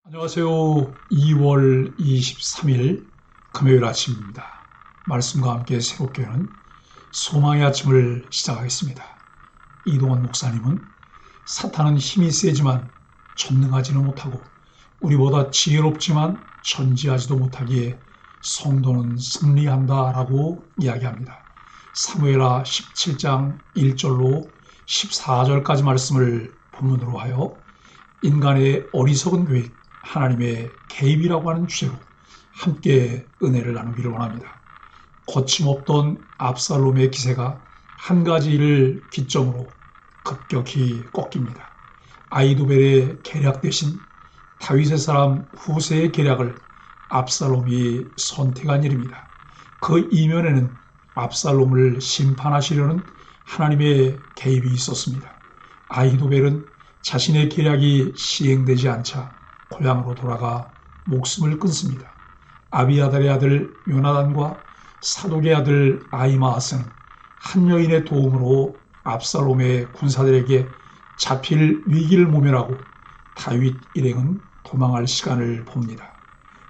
안녕하세요. 2월 23일 금요일 아침입니다. 말씀과 함께 새롭게 여는 소망의 아침을 시작하겠습니다. 이동원 목사님은 사탄은 힘이 세지만 전능하지는 못하고 우리보다 지혜롭지만 전지하지도 못하기에 성도는 승리한다 라고 이야기합니다. 사무엘하 17장 1절로 14절까지 말씀을 본문으로 하여 인간의 어리석은 계획, 하나님의 개입이라고 하는 주제로 함께 은혜를 나누기를 원합니다. 거침없던 압살롬의 기세가 한 가지 일을 기점으로 급격히 꺾입니다. 아히도벨의 계략 대신 다윗의 사람 후세의 계략을 압살롬이 선택한 일입니다. 그 이면에는 압살롬을 심판하시려는 하나님의 개입이 있었습니다. 아히도벨은 자신의 계략이 시행되지 않자 고향으로 돌아가 목숨을 끊습니다. 아비아달의 아들 요나단과 사독의 아들 아히마아스는 한 여인의 도움으로 압살롬의 군사들에게 잡힐 위기를 모면하고 다윗 일행은 도망할 시간을 봅니다.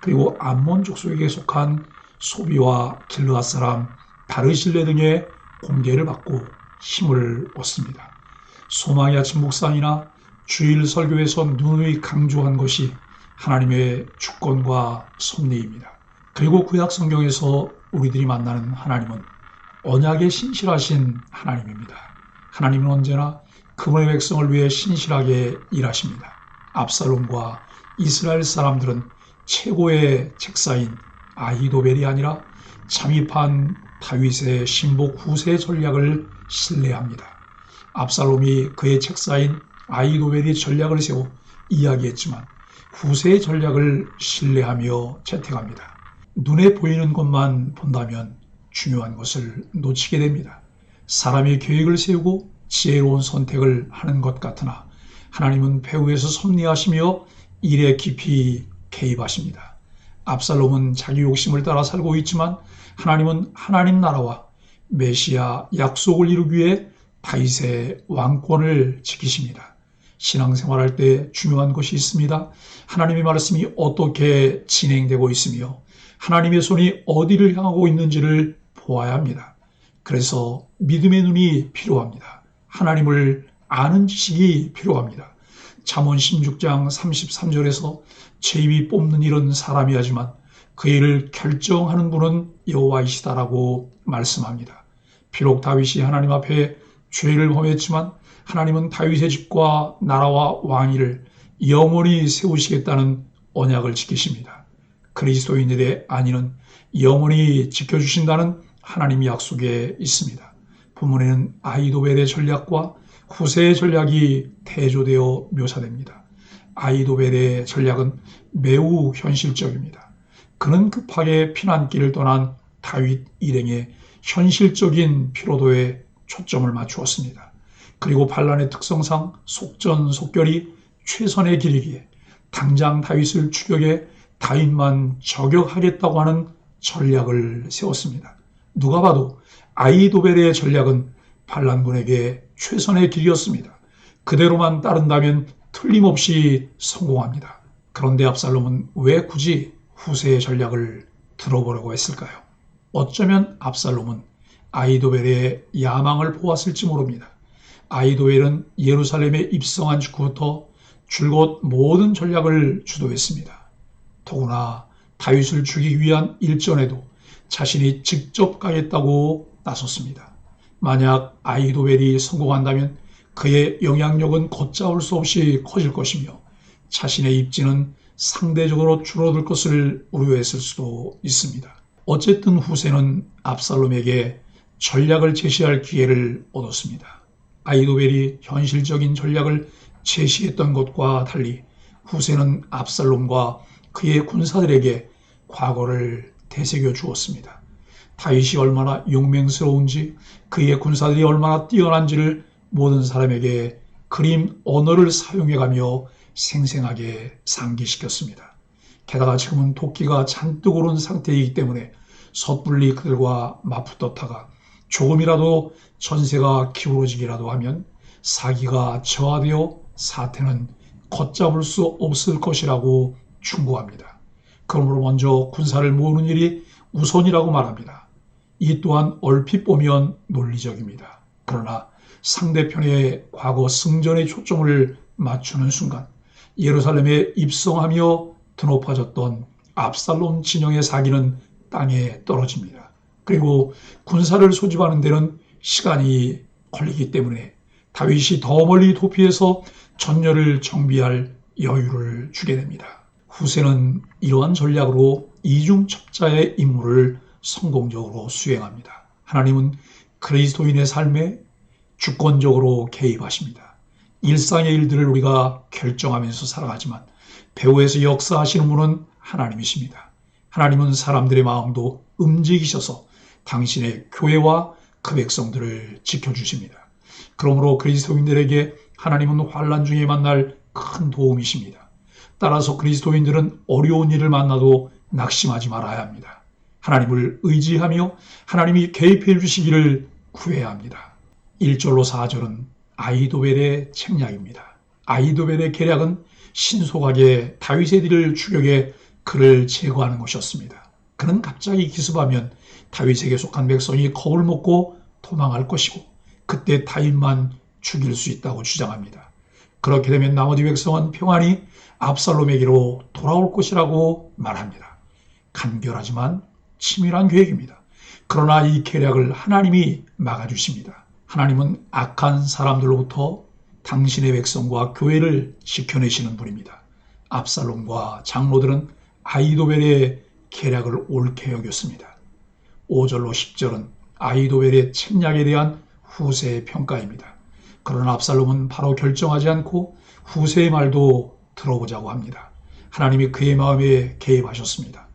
그리고 암몬 족속에게 속한 소비와 길르앗 사람 바르실레 등의 공개를 받고 힘을 얻습니다. 소망의 아침 묵상이나 주일 설교에서 누누이 강조한 것이 하나님의 주권과 섭리입니다. 그리고 구약 성경에서 우리들이 만나는 하나님은 언약에 신실하신 하나님입니다. 하나님은 언제나 그분의 백성을 위해 신실하게 일하십니다. 압살롬과 이스라엘 사람들은 최고의 책사인 아히도벨이 아니라 잠입한 다윗의 신복 후세의 전략을 신뢰합니다. 압살롬이 그의 책사인 아히도벨이 전략을 세워 이야기했지만 후세의 전략을 신뢰하며 채택합니다. 눈에 보이는 것만 본다면 중요한 것을 놓치게 됩니다. 사람이 계획을 세우고 지혜로운 선택을 하는 것 같으나 하나님은 배후에서 섭리하시며 일에 깊이 개입하십니다. 압살롬은 자기 욕심을 따라 살고 있지만 하나님은 하나님 나라와 메시아 약속을 이루기 위해 다윗의 왕권을 지키십니다. 신앙생활할 때 중요한 것이 있습니다. 하나님의 말씀이 어떻게 진행되고 있으며 하나님의 손이 어디를 향하고 있는지를 보아야 합니다. 그래서 믿음의 눈이 필요합니다. 하나님을 아는 지식이 필요합니다. 잠언 16장 33절에서 제 입이 뽑는 일은 사람이 하지만 그 일을 결정하는 분은 여호와이시다라고 말씀합니다. 비록 다윗이 하나님 앞에 죄를 범했지만 하나님은 다윗의 집과 나라와 왕위를 영원히 세우시겠다는 언약을 지키십니다. 그리스도인들의 안위는 영원히 지켜주신다는 하나님 약속에 있습니다. 본문에는 아히도벨의 전략과 후세의 전략이 대조되어 묘사됩니다. 아히도벨의 전략은 매우 현실적입니다. 그는 급하게 피난길을 떠난 다윗 일행의 현실적인 피로도에 초점을 맞추었습니다. 그리고 반란의 특성상 속전속결이 최선의 길이기에 당장 다윗을 추격해 다윗만 저격하겠다고 하는 전략을 세웠습니다. 누가 봐도 아히도벨의 전략은 반란군에게 최선의 길이었습니다. 그대로만 따른다면 틀림없이 성공합니다. 그런데 압살롬은 왜 굳이 후세의 전략을 들어보려고 했을까요? 어쩌면 압살롬은 아히도벨의 야망을 보았을지 모릅니다. 아히도벨은 예루살렘에 입성한 직후부터 줄곧 모든 전략을 주도했습니다. 더구나 다윗을 죽이기 위한 일전에도 자신이 직접 가겠다고 나섰습니다. 만약 아히도벨이 성공한다면 그의 영향력은 걷잡을 수 없이 커질 것이며 자신의 입지는 상대적으로 줄어들 것을 우려했을 수도 있습니다. 어쨌든 후세는 압살롬에게 전략을 제시할 기회를 얻었습니다. 아히도벨이 현실적인 전략을 제시했던 것과 달리 후세는 압살롬과 그의 군사들에게 과거를 되새겨 주었습니다. 다윗이 얼마나 용맹스러운지 그의 군사들이 얼마나 뛰어난지를 모든 사람에게 그림 언어를 사용해가며 생생하게 상기시켰습니다. 게다가 지금은 도끼가 잔뜩 오른 상태이기 때문에 섣불리 그들과 맞붙었다가 조금이라도 전세가 기울어지기라도 하면 사기가 저하되어 사태는 걷잡을 수 없을 것이라고 충고합니다. 그러므로 먼저 군사를 모으는 일이 우선이라고 말합니다. 이 또한 얼핏 보면 논리적입니다. 그러나 상대편의 과거 승전에 초점을 맞추는 순간 예루살렘에 입성하며 드높아졌던 압살롬 진영의 사기는 땅에 떨어집니다. 그리고 군사를 소집하는 데는 시간이 걸리기 때문에 다윗이 더 멀리 도피해서 전열을 정비할 여유를 주게 됩니다. 후세는 이러한 전략으로 이중첩자의 임무를 성공적으로 수행합니다. 하나님은 그리스도인의 삶에 주권적으로 개입하십니다. 일상의 일들을 우리가 결정하면서 살아가지만 배후에서 역사하시는 분은 하나님이십니다. 하나님은 사람들의 마음도 움직이셔서 당신의 교회와 그 백성들을 지켜주십니다. 그러므로 그리스도인들에게 하나님은 환난 중에 만날 큰 도움이십니다. 따라서 그리스도인들은 어려운 일을 만나도 낙심하지 말아야 합니다. 하나님을 의지하며 하나님이 개입해 주시기를 구해야 합니다. 1절로 4절은 아히도벨의 책략입니다. 아히도벨의 계략은 신속하게 다윗의 뒤를 추격해 그를 제거하는 것이었습니다. 그는 갑자기 기습하면 다윗에게 속한 백성이 겁을 먹고 도망할 것이고 그때 다윗만 죽일 수 있다고 주장합니다. 그렇게 되면 나머지 백성은 평안히 압살롬에게로 돌아올 것이라고 말합니다. 간결하지만 치밀한 계획입니다. 그러나 이 계략을 하나님이 막아주십니다. 하나님은 악한 사람들로부터 당신의 백성과 교회를 지켜내시는 분입니다. 압살롬과 장로들은 아히도벨의 계략을 옳게 여겼습니다. 5절로 10절은 아히도벨의 책략에 대한 후세의 평가입니다. 그러나 압살롬은 바로 결정하지 않고 후세의 말도 들어보자고 합니다. 하나님이 그의 마음에 개입하셨습니다.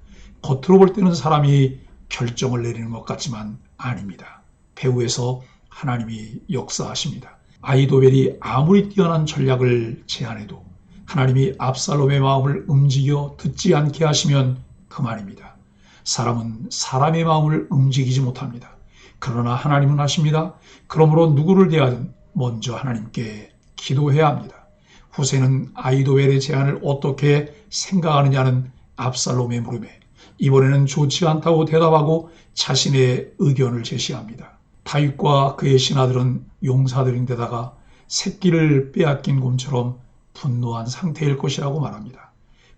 겉으로 볼 때는 사람이 결정을 내리는 것 같지만 아닙니다. 배후에서 하나님이 역사하십니다. 아히도벨이 아무리 뛰어난 전략을 제안해도 하나님이 압살롬의 마음을 움직여 듣지 않게 하시면 그만입니다. 사람은 사람의 마음을 움직이지 못합니다. 그러나 하나님은 하십니다. 그러므로 누구를 대하든 먼저 하나님께 기도해야 합니다. 후세는 아히도벨의 제안을 어떻게 생각하느냐는 압살롬의 물음에 이번에는 좋지 않다고 대답하고 자신의 의견을 제시합니다. 다윗과 그의 신하들은 용사들인데다가 새끼를 빼앗긴 곰처럼 분노한 상태일 것이라고 말합니다.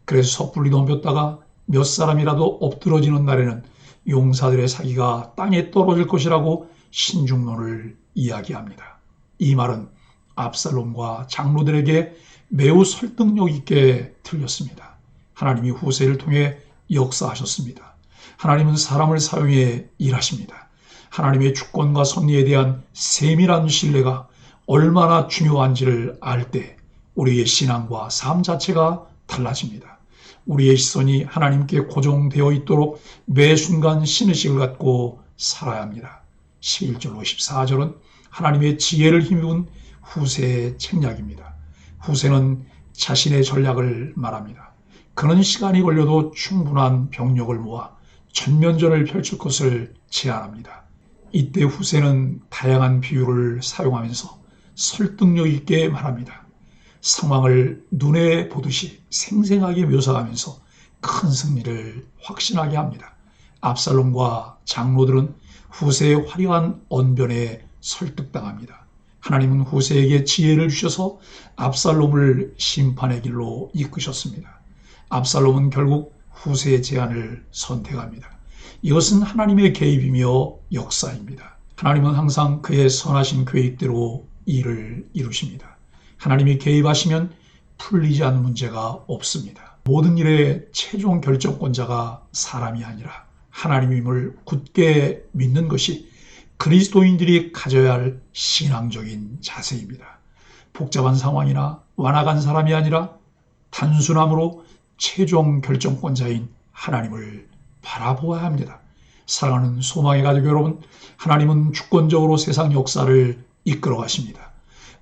그래서 섣불리 덤볐다가 몇 사람이라도 엎드러지는 날에는 용사들의 사기가 땅에 떨어질 것이라고 신중론을 이야기합니다. 이 말은 압살롬과 장로들에게 매우 설득력 있게 들렸습니다. 하나님이 후세를 통해 역사하셨습니다. 하나님은 사람을 사용해 일하십니다. 하나님의 주권과 섭리에 대한 세밀한 신뢰가 얼마나 중요한지를 알 때 우리의 신앙과 삶 자체가 달라집니다. 우리의 시선이 하나님께 고정되어 있도록 매 순간 신의식을 갖고 살아야 합니다. 11절로 14절은 하나님의 지혜를 힘입은 후세의 책략입니다. 후세는 자신의 전략을 말합니다. 그는 시간이 걸려도 충분한 병력을 모아 전면전을 펼칠 것을 제안합니다. 이때 후세는 다양한 비유를 사용하면서 설득력 있게 말합니다. 상황을 눈에 보듯이 생생하게 묘사하면서 큰 승리를 확신하게 합니다. 압살롬과 장로들은 후세의 화려한 언변에 설득당합니다. 하나님은 후세에게 지혜를 주셔서 압살롬을 심판의 길로 이끄셨습니다. 압살롬은 결국 후세의 제안을 선택합니다. 이것은 하나님의 개입이며 역사입니다. 하나님은 항상 그의 선하신 계획대로 일을 이루십니다. 하나님이 개입하시면 풀리지 않는 문제가 없습니다. 모든 일의 최종 결정권자가 사람이 아니라 하나님임을 굳게 믿는 것이 그리스도인들이 가져야 할 신앙적인 자세입니다. 복잡한 상황이나 완악한 사람이 아니라 단순함으로 최종 결정권자인 하나님을 바라보아야 합니다. 사랑하는 소망의 가족 여러분, 하나님은 주권적으로 세상 역사를 이끌어 가십니다.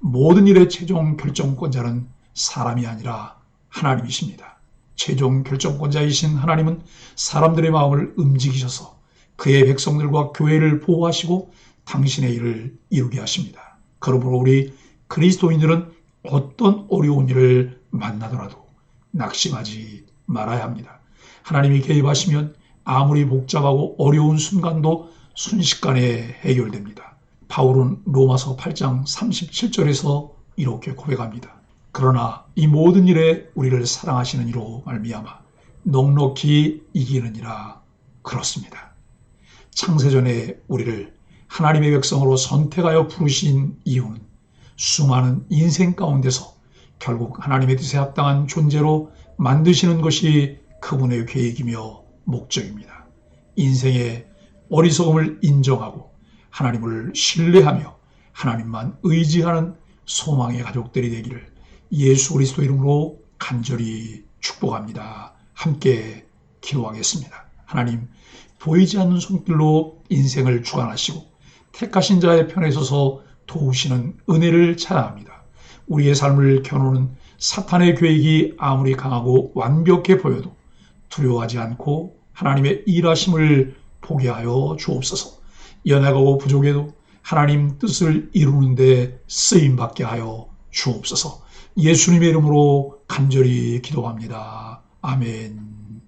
모든 일의 최종 결정권자는 사람이 아니라 하나님이십니다. 최종 결정권자이신 하나님은 사람들의 마음을 움직이셔서 그의 백성들과 교회를 보호하시고 당신의 일을 이루게 하십니다. 그러므로 우리 그리스도인들은 어떤 어려운 일을 만나더라도 낙심하지 말아야 합니다. 하나님이 개입하시면 아무리 복잡하고 어려운 순간도 순식간에 해결됩니다. 바울은 로마서 8장 37절에서 이렇게 고백합니다. 그러나 이 모든 일에 우리를 사랑하시는 이로 말미암아 넉넉히 이기느니라. 그렇습니다. 창세전에 우리를 하나님의 백성으로 선택하여 부르신 이유는 수많은 인생 가운데서 결국 하나님의 뜻에 합당한 존재로 만드시는 것이 그분의 계획이며 목적입니다. 인생의 어리석음을 인정하고 하나님을 신뢰하며 하나님만 의지하는 소망의 가족들이 되기를 예수 그리스도 이름으로 간절히 축복합니다. 함께 기도하겠습니다. 하나님, 보이지 않는 손길로 인생을 주관하시고 택하신 자의 편에 서서 도우시는 은혜를 찬양합니다. 우리의 삶을 겨누는 사탄의 계획이 아무리 강하고 완벽해 보여도 두려워하지 않고 하나님의 일하심을 보게 하여 주옵소서. 연약하고 부족해도 하나님 뜻을 이루는 데 쓰임받게 하여 주옵소서. 예수님의 이름으로 간절히 기도합니다. 아멘.